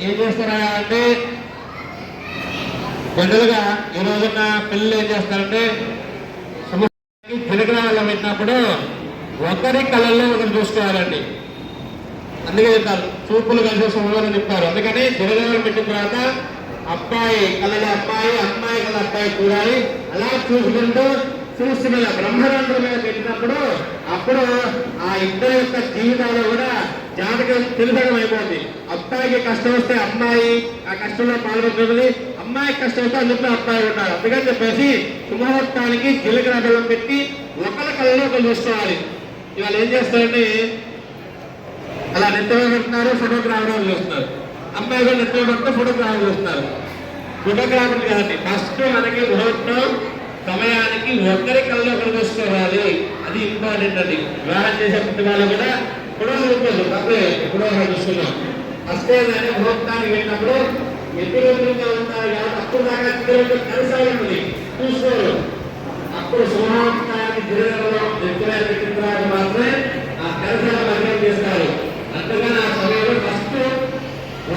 ఏం చేస్తారా అంటే జనరల్గా ఈ రోజున పిల్లలు ఏం చేస్తారంటే జనగ్రహాల్లో పెట్టినప్పుడు ఒకరి కళల్లో ఒకరు చూసుకోవాలండి. అందుకే చెప్తారు చూపులు కలిసి సమాధానం చెప్తారు. అందుకని జనగ్రహాలు పెట్టిన తర్వాత అబ్బాయి కళలో అబ్బాయి, అమ్మాయి కళ అబ్బాయి చూడాలి. అలా చూసుకుంటూ చూసి మీద బ్రహ్మరంధ్ర మీద పెట్టినప్పుడు అప్పుడు ఆ ఇద్దరి యొక్క జీవితాలు కూడా జాతకం తెలుసడం అయిపోతుంది. అబ్బాయికి కష్టం వస్తే అమ్మాయి ఆ కష్టంలో పాల్గొంటుంది, అమ్మాయికి కష్టం వస్తే అందులో అబ్బాయి ఉంటారు. అందుకని చెప్పేసి శుభముహూర్తానికి జీలకర్ర బెల్లం పెట్టి ఒకరి కళ్ళలో ఒకరు చూసుకోవాలి. ఇవాళ ఏం చేస్తారంటే అలా నెత్తలో పెడుతున్నారు, ఫోటోగ్రాఫర్ చూస్తున్నారు. అమ్మాయి కూడా నెత్తలో పెడితే ఫోటోగ్రాఫర్ చూస్తున్నారు. ఫోటోగ్రాఫర్ కాదండి, ఫస్ట్ మనకి ముహూర్తం సమయానికి ఒకరి కళ్ళలో ఒకరు చూసుకోవాలి. అది ఇంపార్టెంట్ అండి. వివాహం చేసే పుట్టి వాళ్ళు కూడా ఎప్పుడో ఉంటుంది తప్పే, ఎప్పుడో చూస్తున్నాం. ఫస్ట్ ఏదైనా ముహూర్తానికి వెళ్ళినప్పుడు ఎప్పుడు ఎదురుగా ఉంటారు కాబట్టి అప్పుడు దాకా కలిసాలి ఉంటుంది చూసుకోరు. అప్పుడు శుభముహూర్తానికి గిరిజనలో దగ్గర పెట్టిన తర్వాత మాత్రమే ఆ కలిసాలు లగ్నం చేస్తారు. అంతగా ఆ సమయంలో ఫస్ట్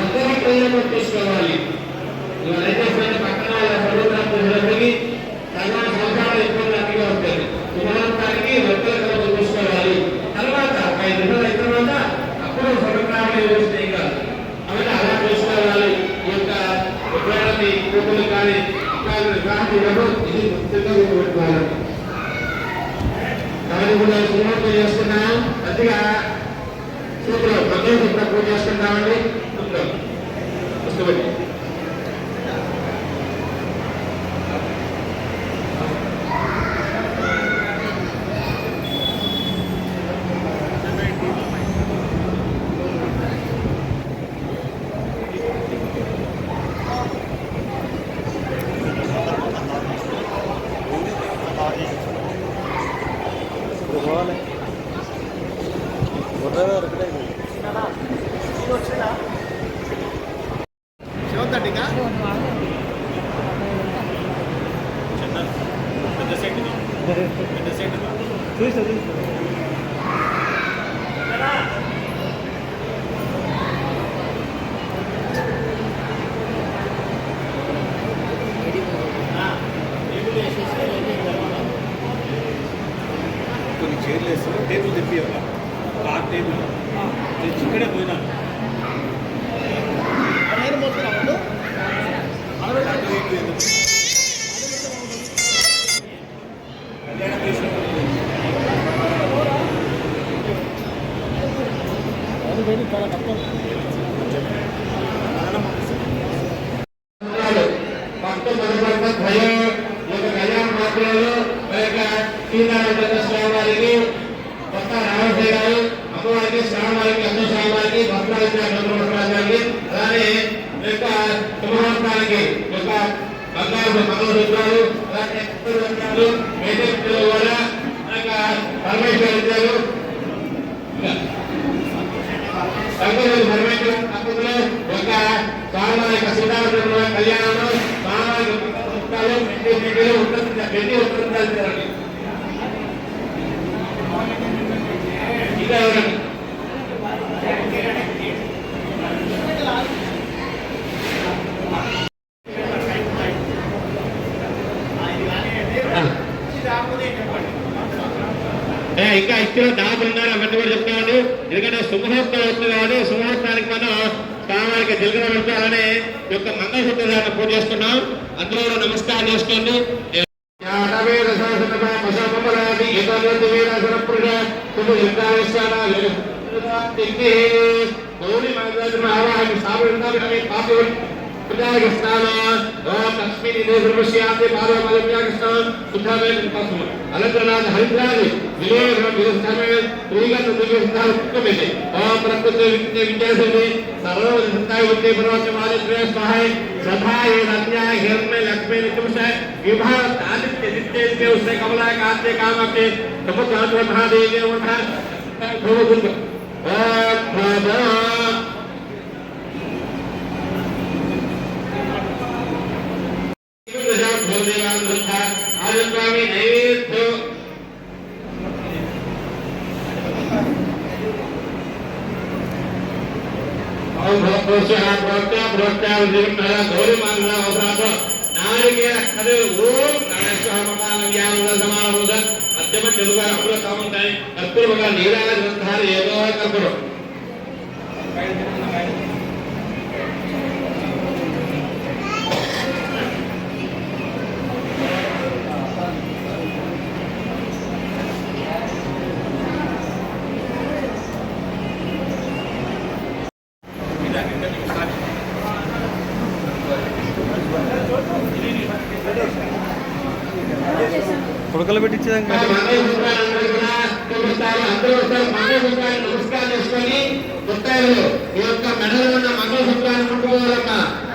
ఒకరి కళ్ళలో చూసుకోవాలి. ఇవాళ అయితే పక్కన ఫోటోగ్రాఫర్కి తర్వాత సంవత్సరాలు ఇబ్బంది అతిగా ఉంటుంది. శుభముహూర్తానికి ఒకరి కళ్ళలో చూసుకోవాలి. తర్వాత 5 నిమిషాలు అయిన తర్వాత అప్పుడు ఫోటోగ్రాఫర్ చేస్తాయి కాదు. కాబట్టి అలా చూసుకోవాలి. ఈ యొక్క ఎప్పుడైనా కూతురు కానీ అబ్బాయిలు వివాహం చేయడం ఇది గుర్తుగా పెట్టుకోవాలి. కాబట్టి కూడా శుభముహూర్తం చేసుకున్నాం. మంచిగా సూత్రం ప్రతి పూజ చేసుకుంటామండి. పుస్తకం కొన్ని చైర్లు వేసి టేబుల్ తెప్పియాలి. ఆ టేబుల్ తెచ్చి ఇక్కడే పోయినా చాలా కష్టం. భయం ఒక గజాన్ని మహాప్రభులు సీతారామ స్వామి వారికి కొత్త రామశయ్య గారు అమ్మవారికి శ్రావణానికి అన్న స్వామివారికి భద్రానికి అలానే యొక్క శుభముహూర్తానికి యొక్క బంగారు మంగళసూత్రాలు అలాగే కూడా పరమేశ్వర విద్యలు పరమేశ్వర తప్పులు యొక్క స్వామివారి యొక్క సీతారామ కళ్యాణంలో స్వామివారి పుస్తకాలు పెళ్లి ఉత్తరం ఇంకా ఎవరండి ఇంకా ఇచ్చిన దాతలు ఉన్నారు అవన్నీ కూడా చెప్తాను. ఎందుకంటే శుభముహూర్తం అవుతుంది కాబట్టి శుభముహూర్తానికి మనం స్వామివారికి జిల్గన పెడతారని యొక్క మంగళసూత్రాన్ని పూజ చేస్తున్నాం. అందులో నమస్కారం చేసుకోండి. అలంకరణాథ హరిద్రాది విద్యాసండి సర్వే పర్వతమాలి సహాయ सभाए रत्या हिरण्य लक्ष्मी नित्य विवाह आदित्य नित्य उसने कमला कांते काम अपने समुद्र महादेव ने उठा भगवत बाबा आदित्य नैवेद्य మధ్యమ తెలుగు అమృత ఉంటాయి కర్పూరగా నీరాల గ్రంథాలు ఏదో కర్పూరం కొడుకలు పెట్టించేదాం నమస్కారం చేసుకొని ముత్తాయిలు ఈ యొక్క మెడలో ఉన్న మంగళసూత్రాన్ని ముట్టుకోవాలమ్మ.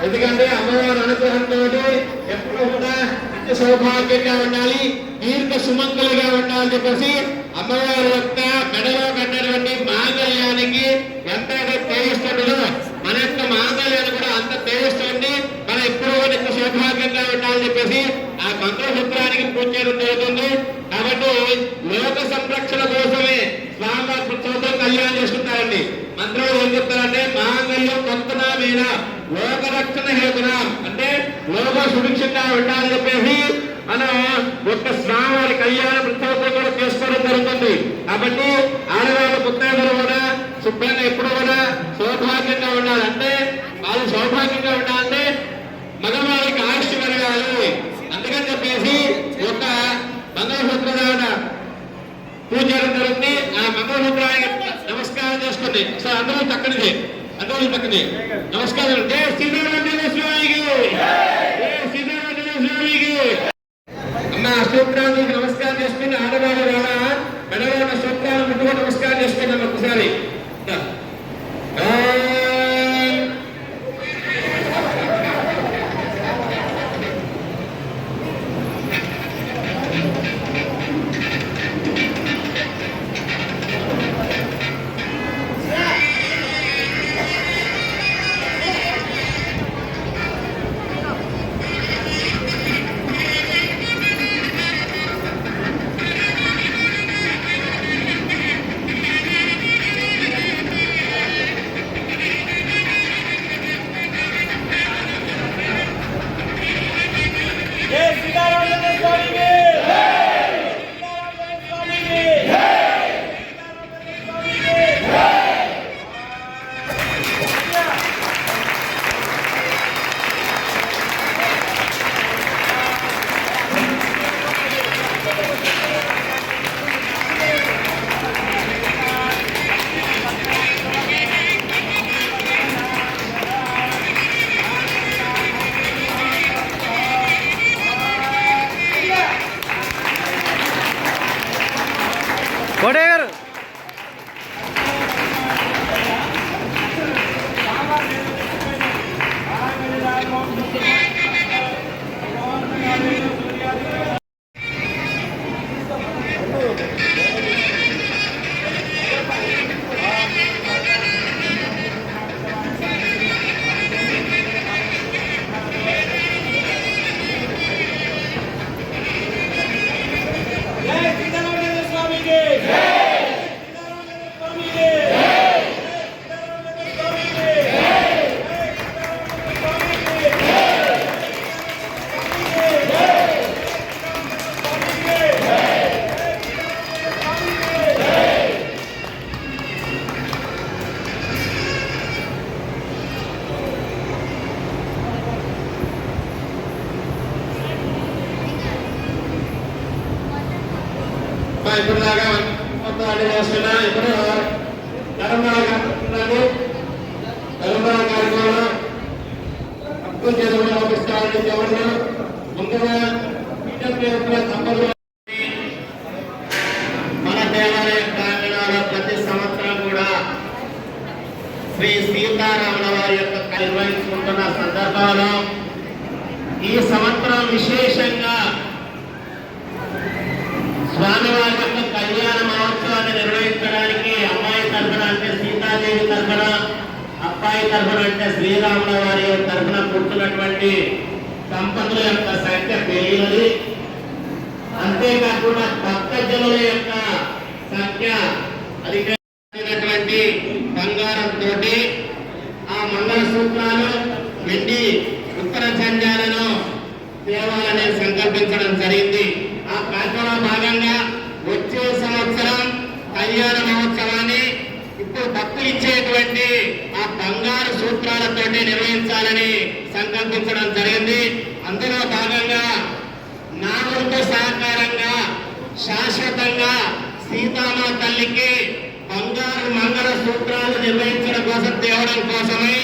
ఎందుకంటే అమ్మవారి అనుగ్రహంతో ఎప్పుడు కూడా నిత్య సౌభాగ్యంగా ఉండాలి, దీర్ఘ సుమంగళిగా ఉండాలని చెప్పేసి అమ్మవారి యొక్క మెడలో కట్టినటువంటి మాంగళ్యానికి ఎంత తేయిస్తుండో మన యొక్క మాంగళ్యాన్ని కూడా అంత తేయిస్తుంది. మనం ఎప్పుడు నిత్య సౌభాగ్యంగా ఉండాలని చెప్పేసి ఆ మంగళసూత్రానికి పూజ చేయడం జరుగుతుంది. కాబట్టి లోక సంరక్షణ కోసమే స్వామివారి ఉత్సవంతో కళ్యాణం చేసుకుంటారండి. మంత్రులు ఏం చెప్తారంటే మాంగళ్యం కొంతనా మీద లోక రక్షణ హేతున అంటే లోక సుభిక్షంగా ఉండాలని చెప్పేసి మనం ఒక్క స్వామివారి కళ్యాణ ఉత్సవంతో కూడా చేసుకోవడం జరుగుతుంది. కాబట్టి ఆడవాళ్ళ పుత్రులు కూడా శుభ్రంగా ఎప్పుడు కూడా సౌభాగ్యంగా ఉండాలంటే వాళ్ళు సౌభాగ్యంగా ఉండాలంటే మగవాళ్ళకి ఆయుష్ పెరగాలి. అందుకని చెప్పేసి ఒక మంగళసూత్ర పూజ చేయడం జరుగుతుంది. ఆ మంగళసూత్రానికి నమస్కారం చేసుకోండి. సార్ అందరూ పక్కనది నమస్కారం అంటే శ్రీరామచంద్ర స్వామికి అమ్మ సూత్రానికి నమస్కారం చేసుకుని ఆడవాళ్ళు కూడా మెడలో ఉన్న సూత్రాలను ముట్టుకొని నమస్కారం చేసుకోండి అమ్మ ఒకసారి. ఇప్పుడు దాకా మొత్తం అన్ని చేస్తున్నా. ఇప్పుడు ధర్మరావు కార్యక్రమంలో హక్కు చేతులు పంపిస్తామని ఎవరు ముందుగా సంపద మన దేవాలయ ప్రాంగణంలో ప్రతి సంవత్సరం కూడా శ్రీ సీతారాముల వారి యొక్క నిర్వహించుకుంటున్న సందర్భంలో ఈ సంవత్సరం విశేషంగా స్వామివారి యొక్క కళ్యాణ మహోత్సవాన్ని నిర్వహించడానికి అమ్మాయి తరఫున అంటే సీతాదేవి తరఫున, అబ్బాయి తరఫున అంటే శ్రీరాముల వారి తరఫున పుట్టినటువంటి దంపతుల యొక్క సంఖ్య పెరిగినది. అంతేకాకుండా భక్తజనుల యొక్క సంఖ్య అధికమైనటువంటి బంగారంతో ఆ మంగళ సూత్రాలు, వెండి ఉత్తర జంజాలను తేవాలని సంకల్పించడం జరిగింది. ఆ కార్యక్రమంలో భాగంగా వచ్చే సంవత్సరం కళ్యాణ మహోత్సవాన్ని ఇప్పుడు భక్తులు ఇచ్చేటువంటి ఆ బంగారు సూత్రాలతో నిర్వహించాలని సంకల్పించడం జరిగింది. అందులో భాగంగా నా వంతు సహకారంగా శాశ్వతంగా సీతామా తల్లికి బంగారు మంగళ సూత్రాలు నిర్వహించడం కోసం తేవడం కోసమై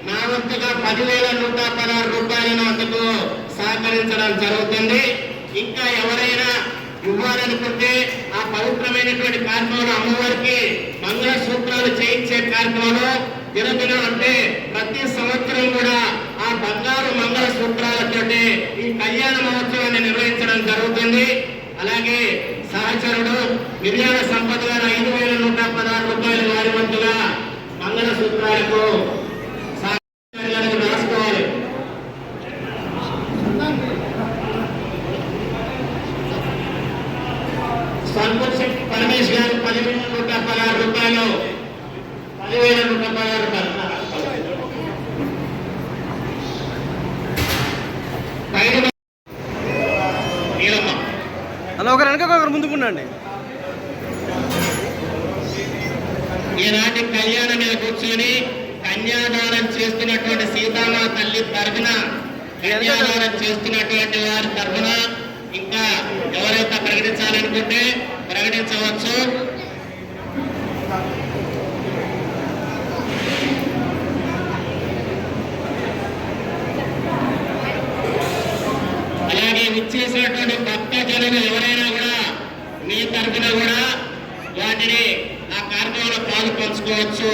నా వంతుగా 10,116 రూపాయలను అందుకు సహకరించడం జరుగుతుంది. ఇంకా ఎవరైనా ఇవ్వాలనుకుంటే ఆ పవిత్రమైనటువంటి కార్యక్రమంలో అమ్మవారికి మంగళ సూత్రాలు చేయించే కార్యక్రమంలో దినదినం అంటే ప్రతి సంవత్సరం కూడా ఆ బంగారు మంగళ సూత్రాలతోటి ఈ కళ్యాణ మహోత్సవాన్ని నిర్వహించడం జరుగుతుంది. అలాగే సహచరుడు మిర్యాల సంపద గారు 5,116 రూపాయలు వారి వంతుగా మంగళ సూత్రాలకు రాసుకోవాలి. సంతోష్ పరమేష్ గారు 10,116 రూపాయలు, 10,116 రూపాయలు. అలా ఒకరు వెనక ఒకరు ముందుకున్నాండి. ఈనాటి కళ్యాణం మీద కూర్చొని కన్యాదానం చేస్తున్నటువంటి సీతామా తల్లి తరఫున, కన్యాదానం చేస్తున్నటువంటి వారి తరఫున ఇంకా ఎవరైతే ప్రకటించాలనుకుంటే ప్రకటించవచ్చు. అలాగే విచ్చేసినటువంటి భక్త జనులు ఎవరైనా కూడా మీ తరఫున కూడా వాటిని ఆ కార్యక్రమంలో పాలు పంచుకోవచ్చు.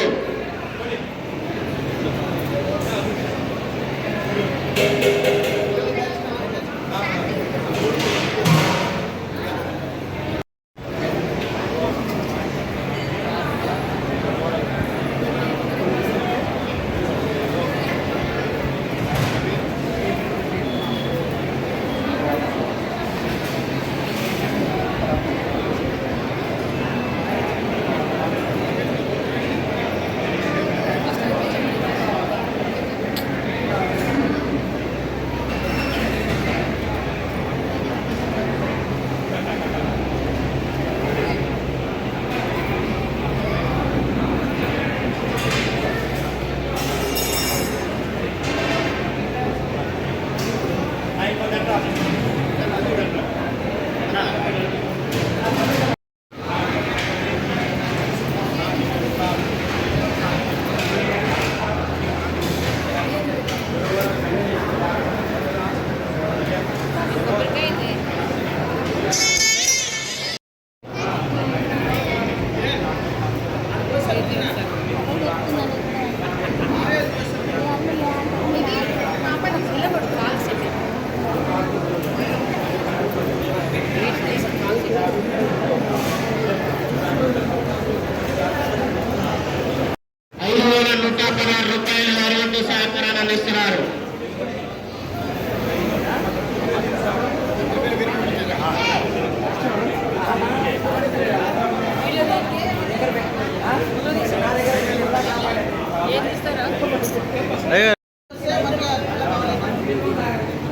రూపాయలు వారి వంతు సహకారాన్ని అందిస్తున్నారు.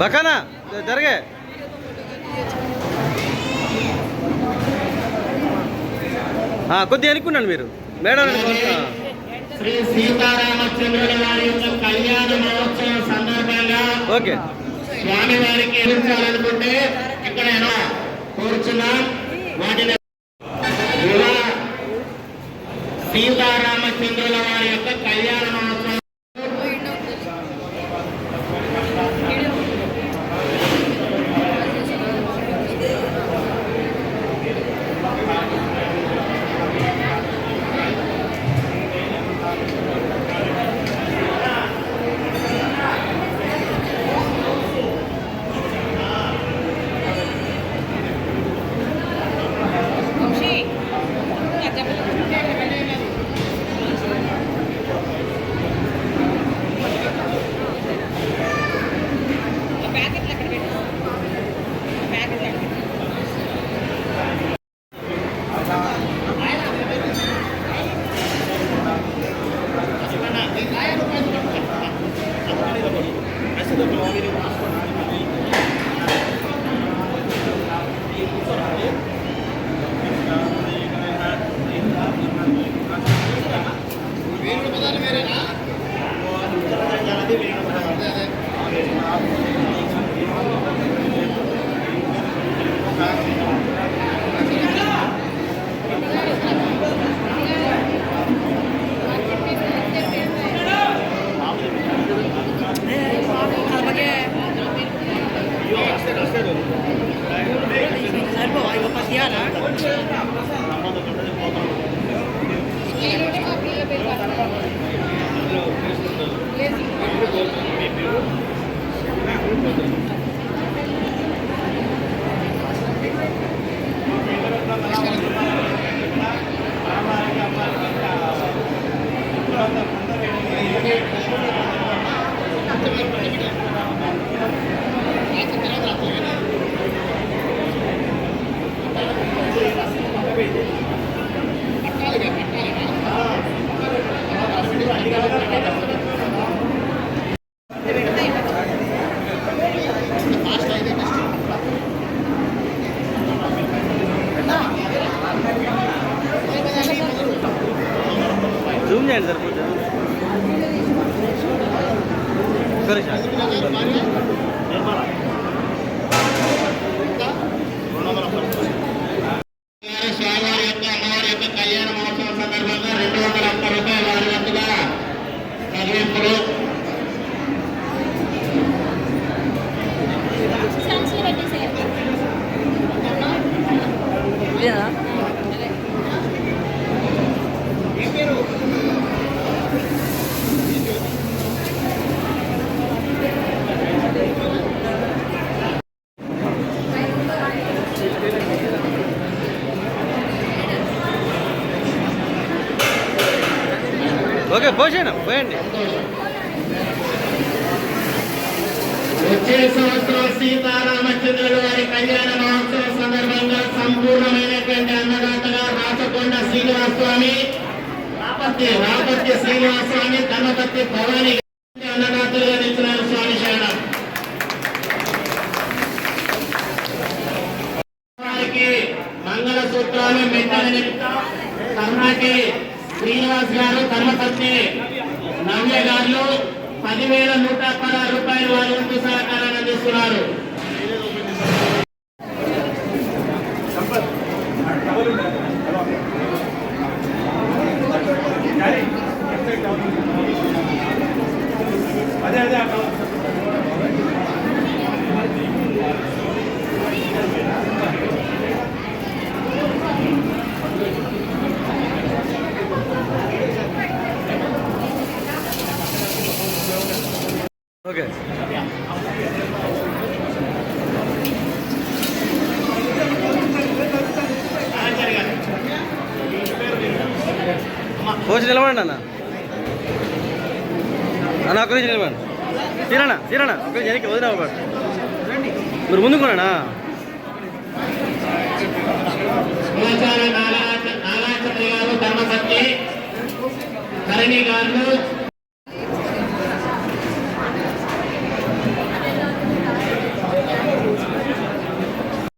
బకానా జరిగే కొద్దిగా అనుకున్నాను మీరు మేడం. శ్రీ సీతారామచంద్రుల వారి యొక్క కళ్యాణ మహోత్సవం సందర్భంగా ఓకే స్వామి వారికి ఎదుర్చాలనుకుంటే ఎక్కడైనా కూర్చున్నా వాటిని సీతారామచంద్రుల వారి యొక్క కళ్యాణ మహోత్సవం జూమ్ చేయండి సరిపోతుంది. స్వామివారి యొక్క అమ్మవారి యొక్క కళ్యాణ మహోత్సవం సందర్భంగా 200 రూపాయల వారి వంతుగా చదివింపులు ఓకే పోసేనా పోయండి. వచ్చే సంవత్సరం సీతారామచంద్రుల వారి కళ్యాణ మహోత్సవం సందర్భంగా సంపూర్ణమైనటువంటి అన్నదాతగా రాచకొండ శ్రీనివాసస్వామి, రాపత్య శ్రీనివాసస్వామి, ధనపత్తి భవాని అన్నదాతలుగా నిలిచినారు. స్వామి శరణం. వారికి మంగళ సూత్రాలు మెట్టని కర్ణాటి శ్రీనివాస్ గారు, ధర్మపత్ని నవ్య గారు 10,116 రూపాయలు వారి వంతు సహకారాన్ని అందిస్తున్నారు. ఓకే కోచ్ నిలబడండి అన్న. అన్న ఒక నుంచి నిలబడండి. తీరనా ఒక జనకి వదిన మీరు ముందుకున్నానా? నాగాచంద్ర గారు, ధర్మపత్ని ధరణి గారు,